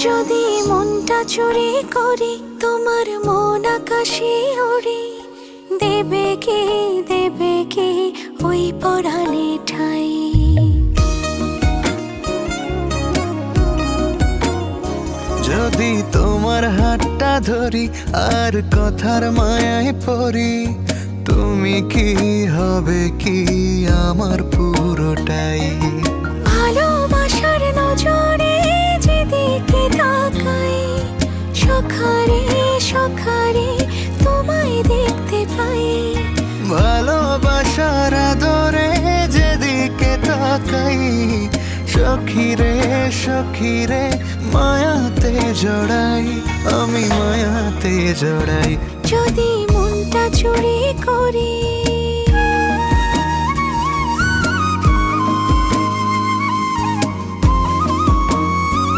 যদি মনটা চুরি করি তোমার মন আকাশে ওড়ে, দেবে কি ওই পরাণে ঠাই। যদি তোমার হাতটা ধরি আর কথার মায়ায় পড়ি, তুমি কি হবে কি আমার পুরোটাই। ভালোবাসার নজরে যেদিকে তাকাই, সখারে সখারে তোমায় দেখতে পাই। ভালোবাসার আদরে যেদিকে তাকাই, সখিরে সখিরে মায়াতে জড়াই, আমি মায়াতে জড়াই। যদি মনটা চুরি করি